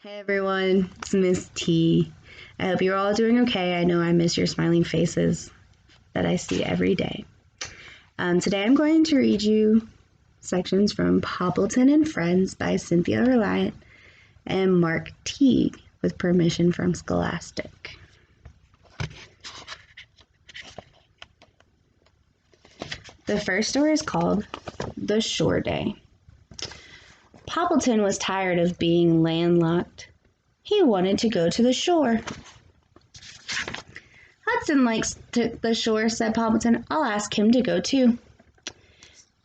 Hey everyone, it's Miss T. I hope you're all doing okay. I know I miss your smiling faces that I see every day. Today I'm going to read you sections from Poopleton and Friends by Cynthia Reliant and Mark Teague with permission from Scholastic. The first story is called The Shore Day. Poopleton was tired of being landlocked. He wanted to go to the shore. Hudson likes the shore, said Poopleton. I'll ask him to go too.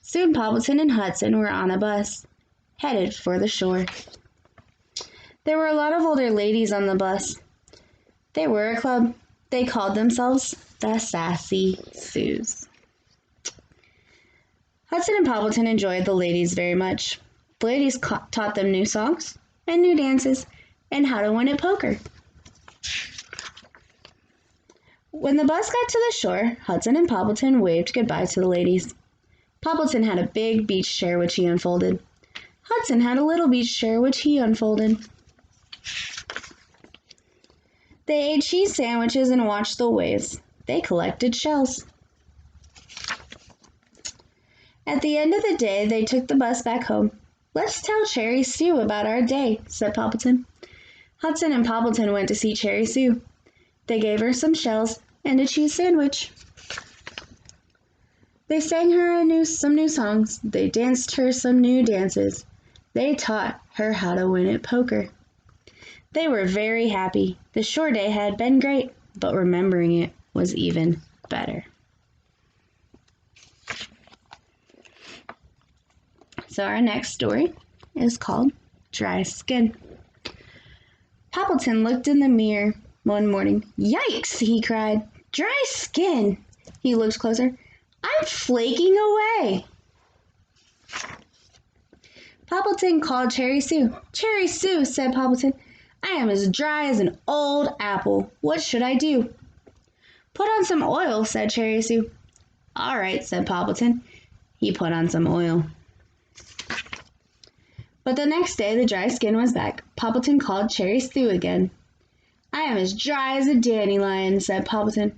Soon Poopleton and Hudson were on a bus, headed for the shore. There were a lot of older ladies on the bus. They were a club. They called themselves the Sassy Sues. Hudson and Poopleton enjoyed the ladies very much. The ladies taught them new songs and new dances and how to win at poker. When the bus got to the shore, Hudson and Poopleton waved goodbye to the ladies. Poopleton had a big beach chair which he unfolded. Hudson had a little beach chair which he unfolded. They ate cheese sandwiches and watched the waves. They collected shells. At the end of the day, they took the bus back home. Let's tell Cherry Sue about our day, said Poopleton. Hudson and Poopleton went to see Cherry Sue. They gave her some shells and a cheese sandwich. They sang her some new songs. They danced her some new dances. They taught her how to win at poker. They were very happy. The shore day had been great, but remembering it was even better. So our next story is called Dry Skin. Poopleton looked in the mirror one morning. Yikes, he cried. Dry skin. He looked closer. I'm flaking away. Poopleton called Cherry Sue. Cherry Sue, said Poopleton, I am as dry as an old apple. What should I do? Put on some oil, said Cherry Sue. All right, said Poopleton. He put on some oil. But the next day the dry skin was back. Poopleton called Cherry Sue again. I am as dry as a dandelion, said Poopleton.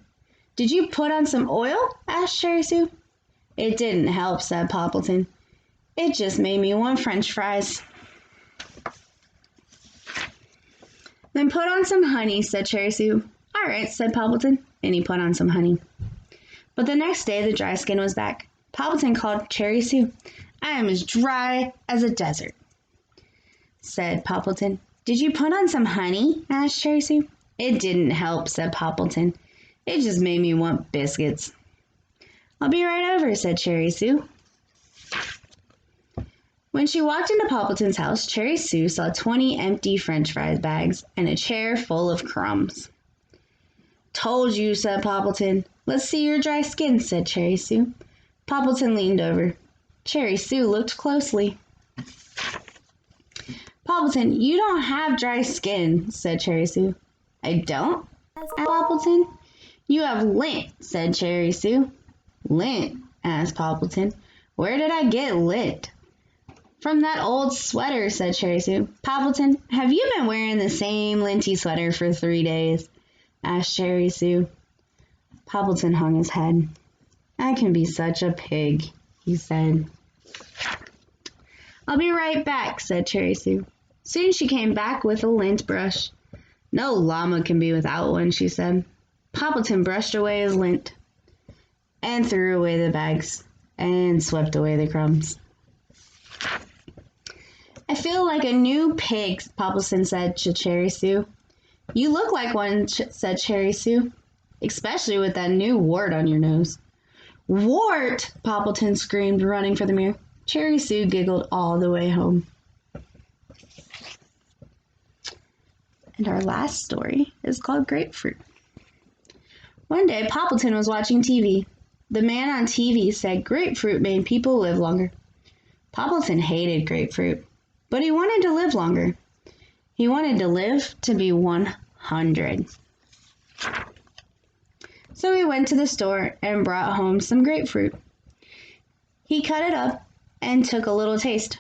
Did you put on some oil? Asked Cherry Sue. It didn't help, said Poopleton. It just made me want French fries. Then put on some honey, said Cherry Sue. All right, said Poopleton, and he put on some honey. But the next day the dry skin was back. Poopleton called Cherry Sue. I am as dry as a desert, said Poopleton. Did you put on some honey? Asked Cherry Sue. It didn't help, said Poopleton. It just made me want biscuits. I'll be right over, said Cherry Sue. When she walked into Poopleton's house, Cherry Sue saw 20 empty French fries bags and a chair full of crumbs. Told you, said Poopleton. Let's see your dry skin, said Cherry Sue. Poopleton leaned over. Cherry Sue looked closely. Poopleton, you don't have dry skin, said Cherry Sue. I don't? Asked Poopleton. You have lint, said Cherry Sue. Lint? Asked Poopleton. Where did I get lint? From that old sweater, said Cherry Sue. Poopleton, have you been wearing the same linty sweater for 3 days? Asked Cherry Sue. Poopleton hung his head. I can be such a pig, he said. I'll be right back, said Cherry Sue. Soon she came back with a lint brush. No llama can be without one, she said. Poopleton brushed away his lint and threw away the bags and swept away the crumbs. I feel like a new pig, Poopleton said to Cherry Sue. You look like one, said Cherry Sue, especially with that new wart on your nose. Wart! Poopleton screamed, running for the mirror. Cherry Sue giggled all the way home. And our last story is called Grapefruit. One day, Poopleton was watching TV. The man on TV said grapefruit made people live longer. Poopleton hated grapefruit, but he wanted to live longer. He wanted to live to be 100. So he went to the store and brought home some grapefruit. He cut it up and took a little taste.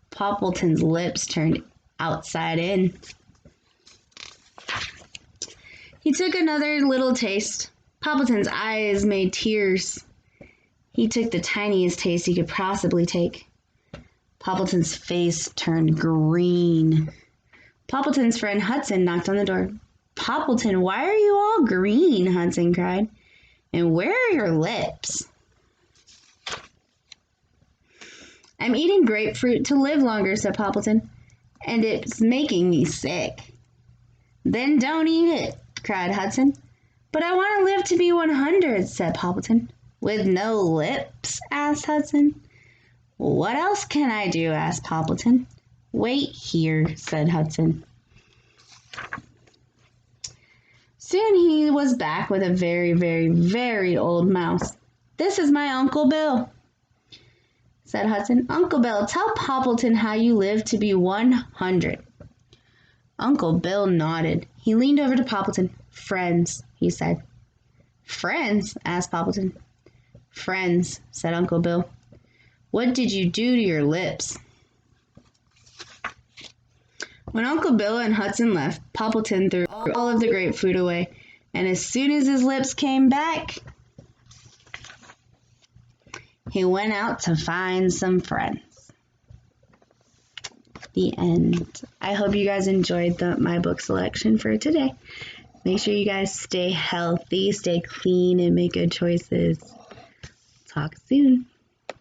Poopleton's lips turned outside in. He took another little taste. Poppleton's eyes made tears. He took the tiniest taste he could possibly take. Poppleton's face turned green. Poppleton's friend Hudson knocked on the door. "Poppleton, why are you all green?" Hudson cried. "And where are your lips?" "I'm eating grapefruit to live longer," said Poppleton, "and it's making me sick." "Then don't eat it," cried Hudson. "But I want to live to be 100, said Poppleton. "With no lips?" asked Hudson. "What else can I do?" asked Poppleton. "Wait here," said Hudson. Soon he was back with a very, very, very old mouse. "This is my Uncle Bill," said Hudson. "Uncle Bill, tell Poppleton how you live to be 100. Uncle Bill nodded. He leaned over to Poppleton. "Friends," he said. "Friends?" asked Poppleton. "Friends," said Uncle Bill. "What did you do to your lips?" When Uncle Bill and Hudson left, Poppleton threw all of the grapefruit away, and as soon as his lips came back, he went out to find some friends. The end. I hope you guys enjoyed my book selection for today. Make sure you guys stay healthy, stay clean, and make good choices. Talk soon.